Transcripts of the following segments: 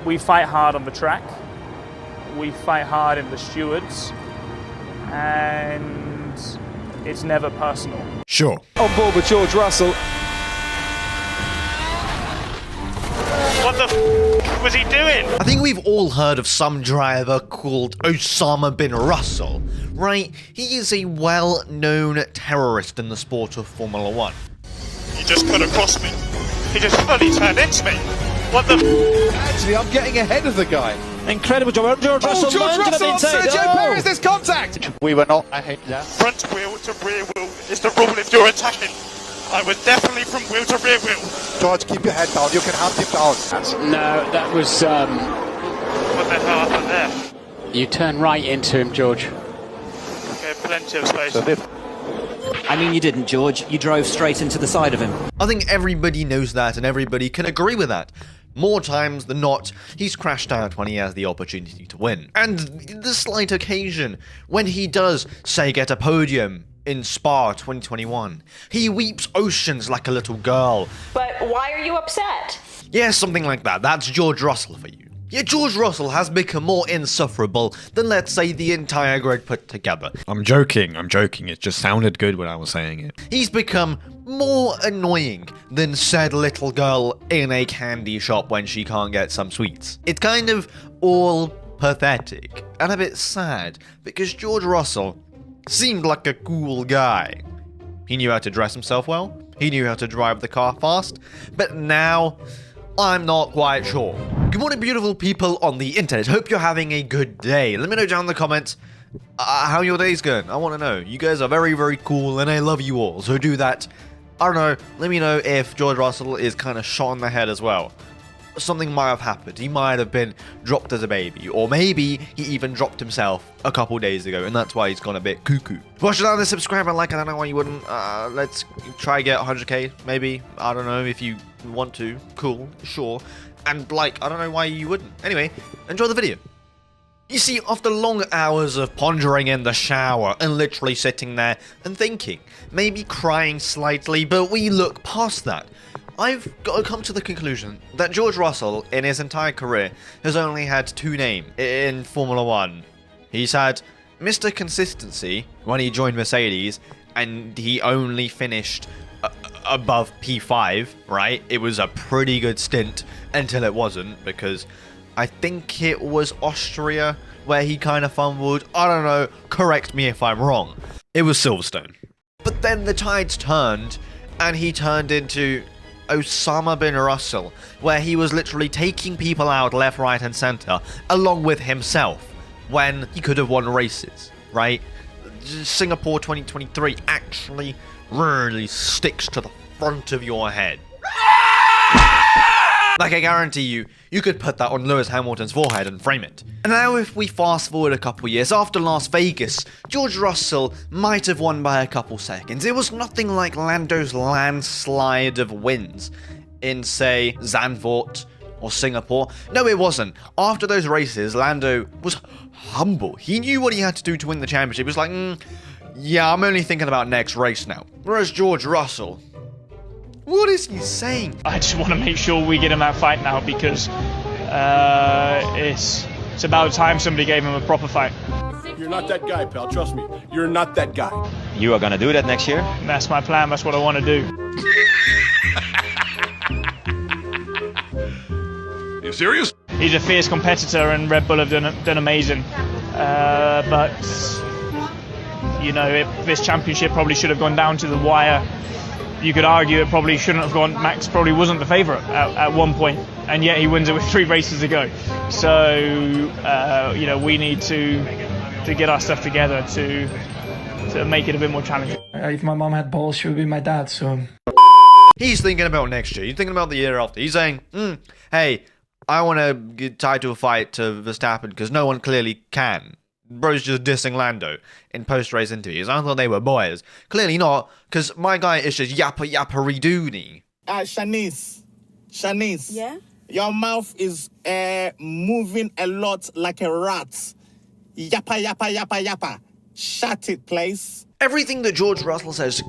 We fight hard on the track. We fight hard in the stewards. And it's never personal. Sure. On board with George Russell. What the f was he doing? I think we've all heard of some driver called Osama bin Russell, right? He is a well-known terrorist in the sport of Formula 1. He just cut across me. He just fully turned into me. What the f? Actually, I'm getting ahead of the guy. Incredible job. George Russell. George Russell on Sergio Perez, there's contact! We were not, I hate that. Front wheel to rear wheel is the rule if you're attacking. I was definitely from wheel to rear wheel. George, keep your head down. You can have him down. No, that was. What the hell happened there? You turn right into him, George. Okay, plenty of space. I mean, you didn't, George. You drove straight into the side of him. I think everybody knows that and everybody can agree with that. More times than not, he's crashed out when he has the opportunity to win. And the slight occasion when he does, say, get a podium in Spa 2021, he weeps oceans like a little girl. But why are you upset? Yeah, something like that. That's George Russell for you. Yeah, George Russell has become more insufferable than, let's say, the entire grid put together. I'm joking. It just sounded good when I was saying it. He's become more annoying than said little girl in a candy shop when she can't get some sweets. It's kind of all pathetic and a bit sad because George Russell seemed like a cool guy. He knew how to dress himself well, he knew how to drive the car fast, but now I'm not quite sure. Good morning, beautiful people on the internet. Hope you're having a good day. Let me know down in the comments how your day's going. I want to know. You guys are very, very cool, and I love you all. So do that. I don't know. Let me know if George Russell is kind of shot in the head as well. Something might have happened. He might have been dropped as a baby, or maybe he even dropped himself a couple days ago, and that's why he's gone a bit cuckoo. Watch it down there, subscribe and like. I don't know why you wouldn't. Let's try get 100k, maybe. I don't know if you want to. Cool, sure. And like, I don't know why you wouldn't. Anyway, enjoy the video. You see, after long hours of pondering in the shower and literally sitting there and thinking, maybe crying slightly, but we look past that. I've got to come to the conclusion that George Russell, in his entire career, has only had two names in Formula 1. He's had Mr. Consistency when he joined Mercedes, and he only finished above P5, right? It was a pretty good stint until it wasn't, because I think it was Austria where he kind of fumbled. I don't know, correct me if I'm wrong. It was Silverstone. But then the tides turned, and he turned into Osama bin Russell, where he was literally taking people out left, right, and center, along with himself, when he could have won races, right? Singapore 2023 actually really sticks to the front of your head. Like, I guarantee you, you could put that on Lewis Hamilton's forehead and frame it. And now if we fast forward a couple years, after Las Vegas, George Russell might have won by a couple seconds. It was nothing like Lando's landslide of wins in, say, Zandvoort or Singapore. No, it wasn't. After those races, Lando was humble. He knew what he had to do to win the championship. He was like, yeah, I'm only thinking about next race now. Whereas George Russell, what is he saying? I just want to make sure we get him that fight now, because it's about time somebody gave him a proper fight. You're not that guy, pal. Trust me. You're not that guy. You are gonna do that next year? That's my plan. That's what I want to do. You serious? He's a fierce competitor, and Red Bull have done amazing. But you know, if this championship probably should have gone down to the wire. You could argue it probably shouldn't have gone. Max probably wasn't the favourite at one point, and yet he wins it with 3 races to go. So you know, we need to get our stuff together to make it a bit more challenging. If my mom had balls, she would be my dad. So he's thinking about next year. He's thinking about the year after. He's saying, hey, I want to get tied to a fight to Verstappen because no one clearly can. Bro's just dissing Lando in post-race interviews. I thought they were boys. Clearly not, because my guy is just yappa-yappa-redoony. Shanice. Yeah? Your mouth is moving a lot like a rat. Yappa, yappa, yappa, yappa. Shut it, please. Everything that George Russell says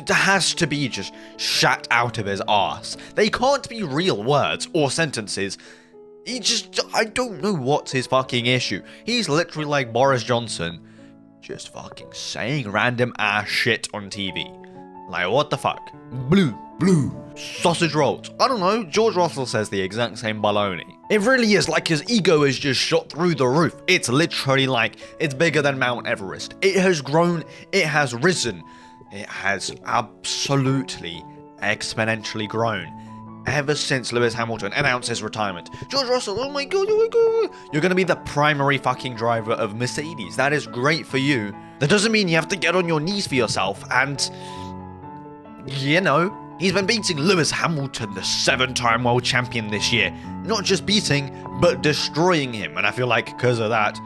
has to be just shat out of his arse. They can't be real words or sentences. I don't know what's his fucking issue. He's literally like Boris Johnson, just fucking saying random ass shit on TV. Like, what the fuck? Blue. Sausage rolls. I don't know, George Russell says the exact same baloney. It really is like his ego is just shot through the roof. It's literally like, it's bigger than Mount Everest. It has grown, it has risen. It has absolutely exponentially grown ever since Lewis Hamilton announced his retirement. George Russell, oh my god, you're gonna be the primary fucking driver of Mercedes. That is great for you. That doesn't mean you have to get on your knees for yourself and, you know, he's been beating Lewis Hamilton, the 7-time world champion this year. Not just beating, but destroying him. And I feel like because of that,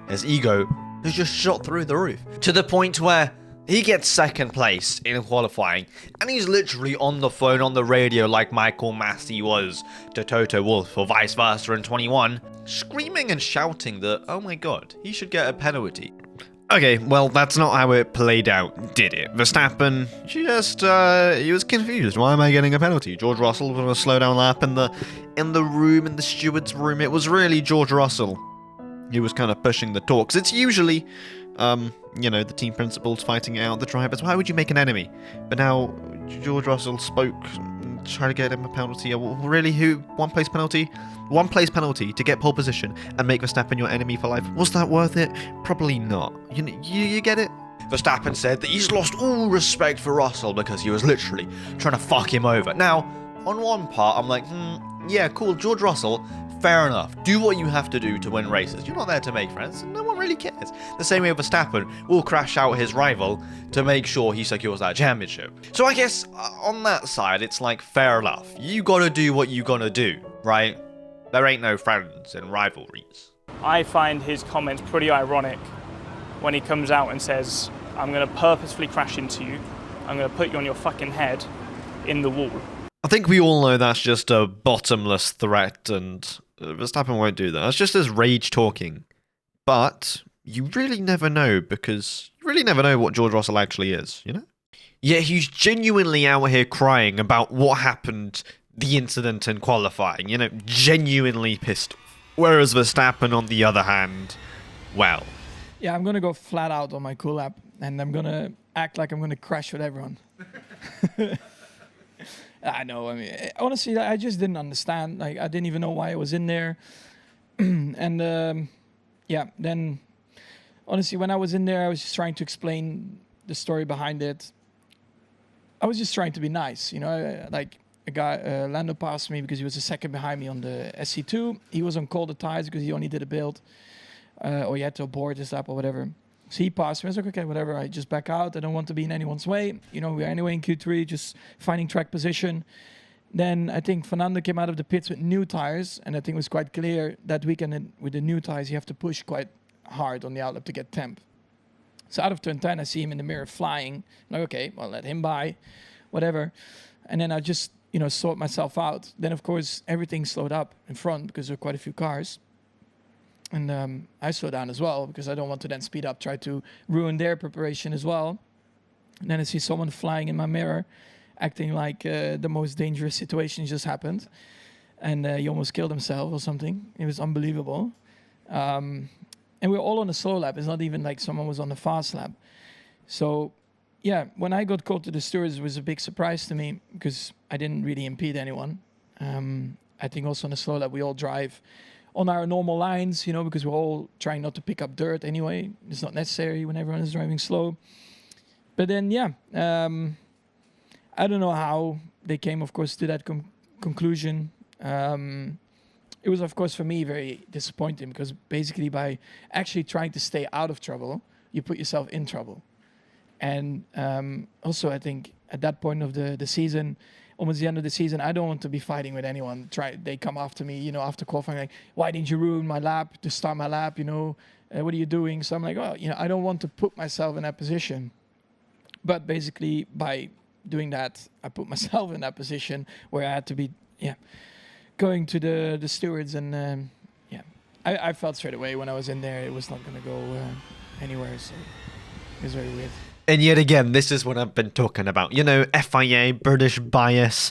his ego has just shot through the roof. To the point where he gets second place in qualifying, and he's literally on the phone on the radio like Michael Massey was to Toto Wolff or vice versa in 21, screaming and shouting that, oh my god, he should get a penalty. Okay, well, that's not how it played out, did it? Verstappen just, he was confused. Why am I getting a penalty? George Russell was on a slowdown lap in the steward's room. It was really George Russell. He was kind of pushing the talks. It's usually, you know, the team principals fighting it out, the drivers. Why would you make an enemy? But now, George Russell spoke, trying to get him a penalty. Really, who? One place penalty? One place penalty to get pole position and make Verstappen your enemy for life. Was that worth it? Probably not. You get it? Verstappen said that he's lost all respect for Russell because he was literally trying to fuck him over. Now, on one part, I'm like, yeah, cool, George Russell, fair enough. Do what you have to do to win races. You're not there to make friends. No one really cares. The same way Verstappen will crash out his rival to make sure he secures that championship. So I guess on that side, it's like, fair enough. You gotta do what you gotta do, right? There ain't no friends in rivalries. I find his comments pretty ironic when he comes out and says, I'm going to purposefully crash into you. I'm going to put you on your fucking head in the wall. I think we all know that's just a bottomless threat, and Verstappen won't do that. It's just his rage talking. But you really never know, because you really never know what George Russell actually is, you know? Yeah, he's genuinely out here crying about what happened, the incident in qualifying, you know, genuinely pissed off. Whereas Verstappen, on the other hand, well. Yeah, I'm going to go flat out on my cool app, and I'm going to act like I'm going to crash with everyone. I know, I mean, honestly, I just didn't understand. Like, I didn't even know why I was in there. And, yeah, then, honestly, when I was in there, I was just trying to explain the story behind it. I was just trying to be nice, you know, like, a guy, Lando passed me because he was a second behind me on the SC2. He was on colder tires because he only did a build. Or he had to abort his lap or whatever. So he passed me. I was like, okay, whatever. I just back out. I don't want to be in anyone's way. You know, we're anyway in Q3, just finding track position. Then I think Fernando came out of the pits with new tires. And I think it was quite clear that weekend with the new tires, you have to push quite hard on the outlap to get temp. So out of turn 10, I see him in the mirror flying. I'm like, okay, well, let him by, whatever. And then I just, you know, sort myself out. Then, of course, everything slowed up in front because there were quite a few cars. And I slowed down as well because I don't want to then speed up, try to ruin their preparation as well. And then I see someone flying in my mirror, acting like the most dangerous situation just happened. And he almost killed himself or something. It was unbelievable. And we're all on a slow lap. It's not even like someone was on the fast lap. So, yeah, when I got called to the stewards, it was a big surprise to me because I didn't really impede anyone. I think also on the slow lap, we all drive on our normal lines, you know, because we're all trying not to pick up dirt anyway. It's not necessary when everyone is driving slow. But then, yeah, I don't know how they came, of course, to that conclusion. It was, of course, for me, very disappointing because basically by actually trying to stay out of trouble, you put yourself in trouble. And also, I think at that point of the season, almost the end of the season, I don't want to be fighting with anyone. They come after me, you know, after qualifying, like, why didn't you ruin my lap to start my lap, you know, what are you doing? So I'm like, well, you know, I don't want to put myself in that position. But basically, by doing that, I put myself in that position where I had to be, going to the stewards. And, I felt straight away when I was in there, it was not going to go anywhere. So it was very weird. And yet again, this is what I've been talking about. You know, FIA, British bias.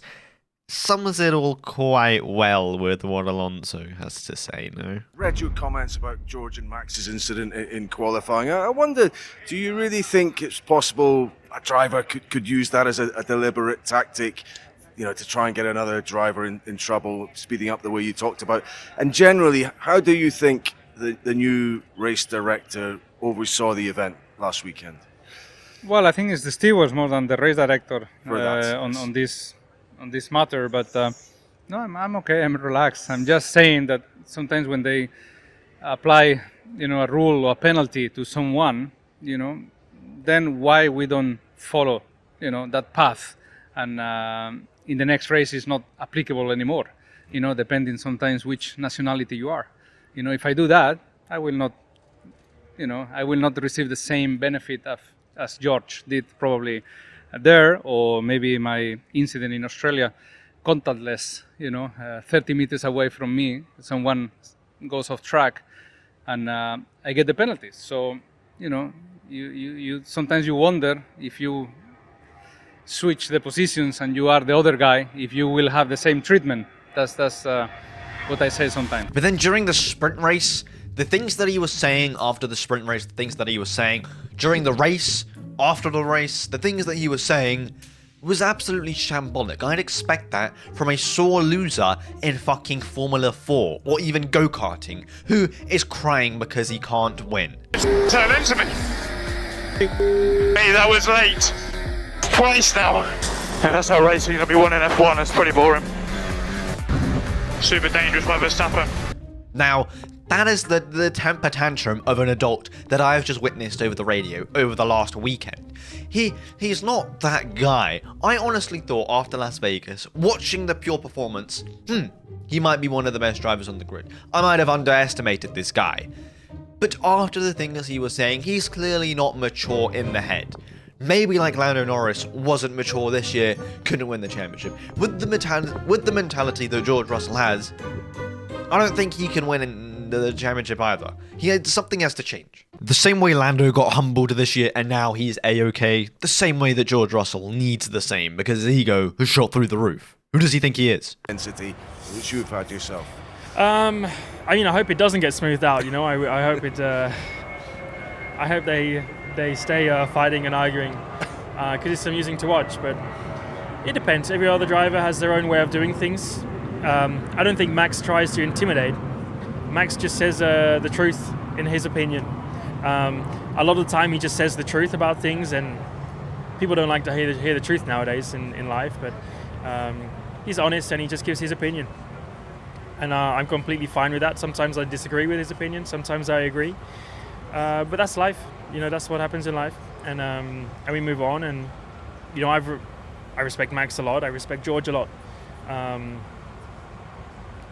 sums it all quite well with what Alonso has to say, no? Read your comments about George and Max's incident in qualifying. I wonder, do you really think it's possible a driver could use that as a deliberate tactic, to try and get another driver in trouble, speeding up the way you talked about? And generally, how do you think the new race director oversaw the event last weekend? Well, I think it's the stewards more than the race director on this matter. But no, I'm okay. I'm relaxed. I'm just saying that sometimes when they apply, a rule or a penalty to someone, then why we don't follow, that path, and in the next race is not applicable anymore. Depending sometimes which nationality you are. If I do that, I will not receive the same benefit as George did probably there, or maybe my incident in Australia, contactless, 30 meters away from me, someone goes off track and I get the penalties. So, you sometimes you wonder if you switch the positions and you are the other guy, if you will have the same treatment. That's what I say sometimes. But then during the sprint race, the things that he was saying after the sprint race, the things that he was saying during the race, after the race, the things that he was saying was absolutely shambolic. I'd expect that from a sore loser in fucking Formula 4 or even go-karting who is crying because he can't win. Turn into me! Hey, that was late! Twice now! Yeah, that's how racing gonna be won in F1, it's pretty boring. Super dangerous by Verstappen. Now, that is the temper tantrum of an adult that I have just witnessed over the radio over the last weekend. He's not that guy. I honestly thought after Las Vegas, watching the pure performance, he might be one of the best drivers on the grid. I might have underestimated this guy. But after the things he was saying, he's clearly not mature in the head. Maybe like Lando Norris wasn't mature this year, couldn't win the championship. With the mentality that George Russell has, I don't think he can win in the championship either. Something has to change. The same way Lando got humbled this year and now he's A-okay, the same way that George Russell needs the same because his ego has shot through the roof. Who does he think he is? Intensity, which you've had yourself. I hope it doesn't get smoothed out. I hope it. I hope they stay fighting and arguing because it's amusing to watch. But it depends. Every other driver has their own way of doing things. I don't think Max tries to intimidate. Max just says the truth in his opinion. A lot of the time he just says the truth about things, and people don't like to hear the truth nowadays in life. But he's honest and he just gives his opinion. And I'm completely fine with that. Sometimes I disagree with his opinion. Sometimes I agree. But that's life. That's what happens in life. And we move on. And, I respect Max a lot. I respect George a lot.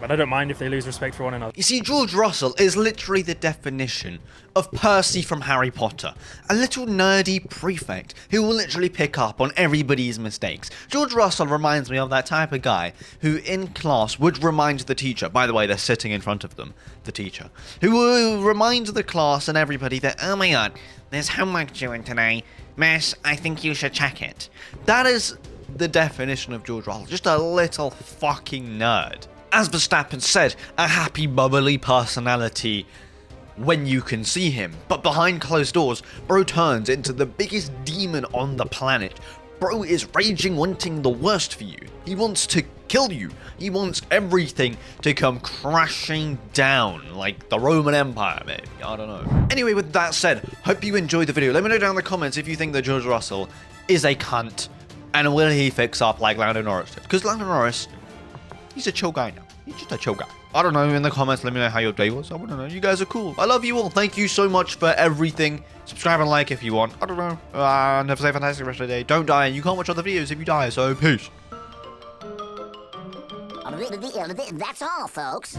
But I don't mind if they lose respect for one another. You see, George Russell is literally the definition of Percy from Harry Potter. A little nerdy prefect who will literally pick up on everybody's mistakes. George Russell reminds me of that type of guy who in class would remind the teacher, by the way, they're sitting in front of them, the teacher, who reminds the class and everybody that, oh my god, there's homework due in today. Miss, I think you should check it. That is the definition of George Russell, just a little fucking nerd. As Verstappen said, a happy, bubbly personality when you can see him. But behind closed doors, bro turns into the biggest demon on the planet. Bro is raging, wanting the worst for you. He wants to kill you. He wants everything to come crashing down, like the Roman Empire, maybe. I don't know. Anyway, with that said, hope you enjoyed the video. Let me know down in the comments if you think that George Russell is a cunt, and will he fix up like Lando Norris did? Because Lando Norris, he's a chill guy now. He's just a chill guy. I don't know, in the comments, let me know how your day was. I want to know. You guys are cool. I love you all. Thank you so much for everything. Subscribe and like if you want. I don't know. And have a fantastic rest of the day. Don't die, and you can't watch other videos if you die, so peace. That's all, folks.